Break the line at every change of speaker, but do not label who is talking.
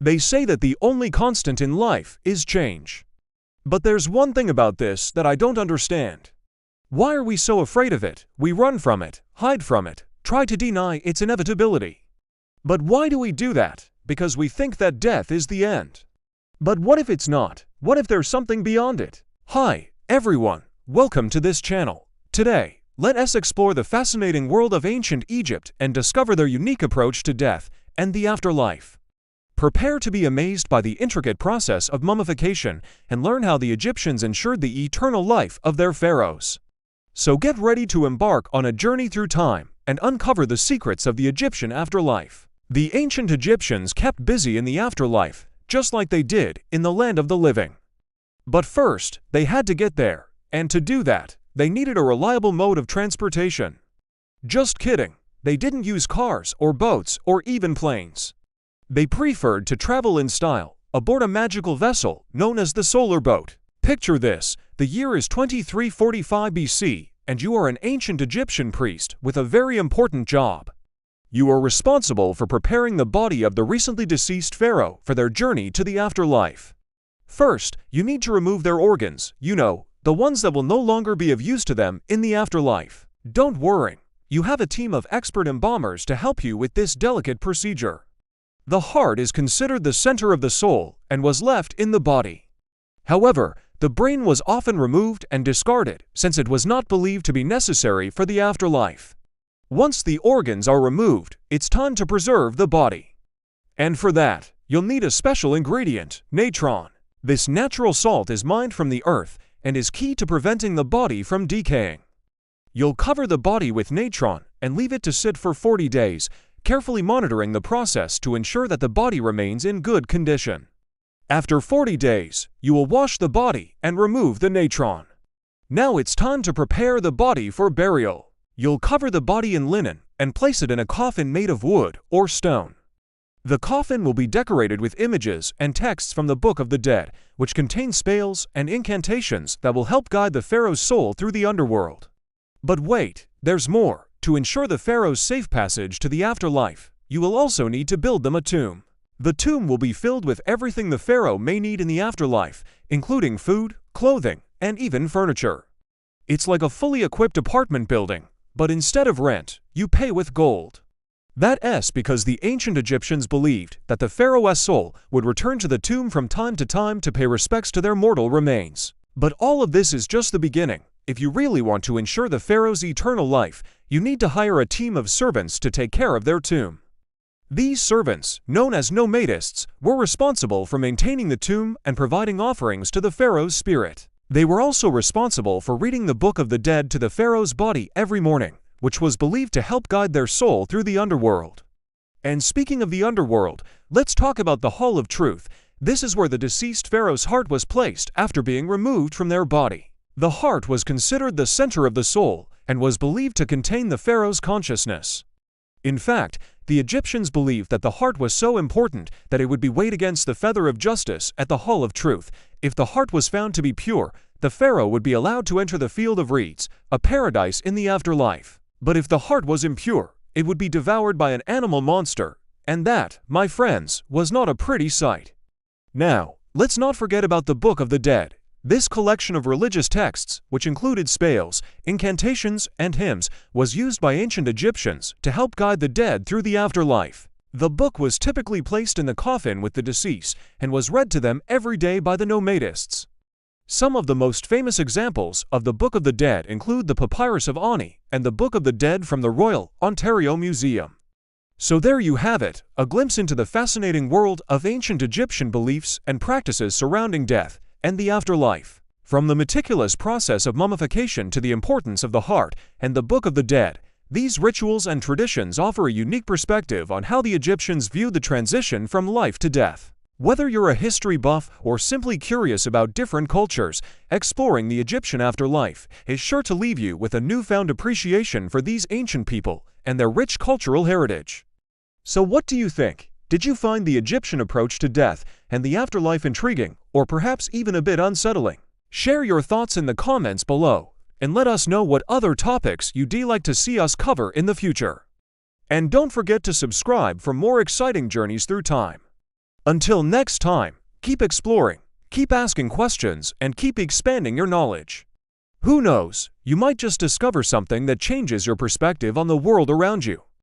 They say that the only constant in life is change. But there's one thing about this that I don't understand. Why are we so afraid of it? We run from it, hide from it, try to deny its inevitability. But why do we do that? Because we think that death is the end. But what if it's not? What if there's something beyond it? Hi, everyone. Welcome to this channel. Today, let us explore the fascinating world of ancient Egypt and discover their unique approach to death and the afterlife. Prepare to be amazed by the intricate process of mummification and learn how the Egyptians ensured the eternal life of their pharaohs. So get ready to embark on a journey through time and uncover the secrets of the Egyptian afterlife. The ancient Egyptians kept busy in the afterlife, just like they did in the land of the living. But first, they had to get there, and to do that, they needed a reliable mode of transportation. Just kidding, they didn't use cars or boats or even planes. They preferred to travel in style, aboard a magical vessel known as the solar boat. Picture this, the year is 2345 BC, and you are an ancient Egyptian priest with a very important job. You are responsible for preparing the body of the recently deceased pharaoh for their journey to the afterlife. First, you need to remove their organs, the ones that will no longer be of use to them in the afterlife. Don't worry, you have a team of expert embalmers to help you with this delicate procedure. The heart is considered the center of the soul and was left in the body. However, the brain was often removed and discarded since it was not believed to be necessary for the afterlife. Once the organs are removed, it's time to preserve the body. And for that, you'll need a special ingredient, natron. This natural salt is mined from the earth and is key to preventing the body from decaying. You'll cover the body with natron and leave it to sit for 40 days, carefully monitoring the process to ensure that the body remains in good condition. After 40 days, you will wash the body and remove the natron. Now it's time to prepare the body for burial. You'll cover the body in linen and place it in a coffin made of wood or stone. The coffin will be decorated with images and texts from the Book of the Dead, which contains spells and incantations that will help guide the pharaoh's soul through the underworld. But wait, there's more. To ensure the pharaoh's safe passage to the afterlife, you will also need to build them a tomb. The tomb will be filled with everything the pharaoh may need in the afterlife, including food, clothing, and even furniture. It's like a fully equipped apartment building, but instead of rent, you pay with gold. That's because the ancient Egyptians believed that the pharaoh's soul would return to the tomb from time to pay respects to their mortal remains. But all of this is just the beginning. If you really want to ensure the pharaoh's eternal life, you need to hire a team of servants to take care of their tomb. These servants, known as nomadists, were responsible for maintaining the tomb and providing offerings to the pharaoh's spirit. They were also responsible for reading the Book of the Dead to the pharaoh's body every morning, which was believed to help guide their soul through the underworld. And speaking of the underworld, let's talk about the Hall of Truth. This is where the deceased pharaoh's heart was placed after being removed from their body. The heart was considered the center of the soul and was believed to contain the pharaoh's consciousness. In fact, the Egyptians believed that the heart was so important that it would be weighed against the feather of justice at the Hall of Truth. If the heart was found to be pure, the pharaoh would be allowed to enter the field of reeds, a paradise in the afterlife. But if the heart was impure, it would be devoured by an animal monster, and that, my friends, was not a pretty sight. Now, let's not forget about the Book of the Dead. This collection of religious texts, which included spells, incantations, and hymns, was used by ancient Egyptians to help guide the dead through the afterlife. The book was typically placed in the coffin with the deceased and was read to them every day by the nomadists. Some of the most famous examples of the Book of the Dead include the Papyrus of Ani and the Book of the Dead from the Royal Ontario Museum. So there you have it, a glimpse into the fascinating world of ancient Egyptian beliefs and practices surrounding death and the afterlife. From the meticulous process of mummification to the importance of the heart and the Book of the Dead, these rituals and traditions offer a unique perspective on how the Egyptians viewed the transition from life to death. Whether you're a history buff or simply curious about different cultures, exploring the Egyptian afterlife is sure to leave you with a newfound appreciation for these ancient people and their rich cultural heritage. So what do you think? Did you find the Egyptian approach to death and the afterlife intriguing, or perhaps even a bit unsettling? Share your thoughts in the comments below, and let us know what other topics you'd like to see us cover in the future. And don't forget to subscribe for more exciting journeys through time. Until next time, keep exploring, keep asking questions, and keep expanding your knowledge. Who knows, you might just discover something that changes your perspective on the world around you.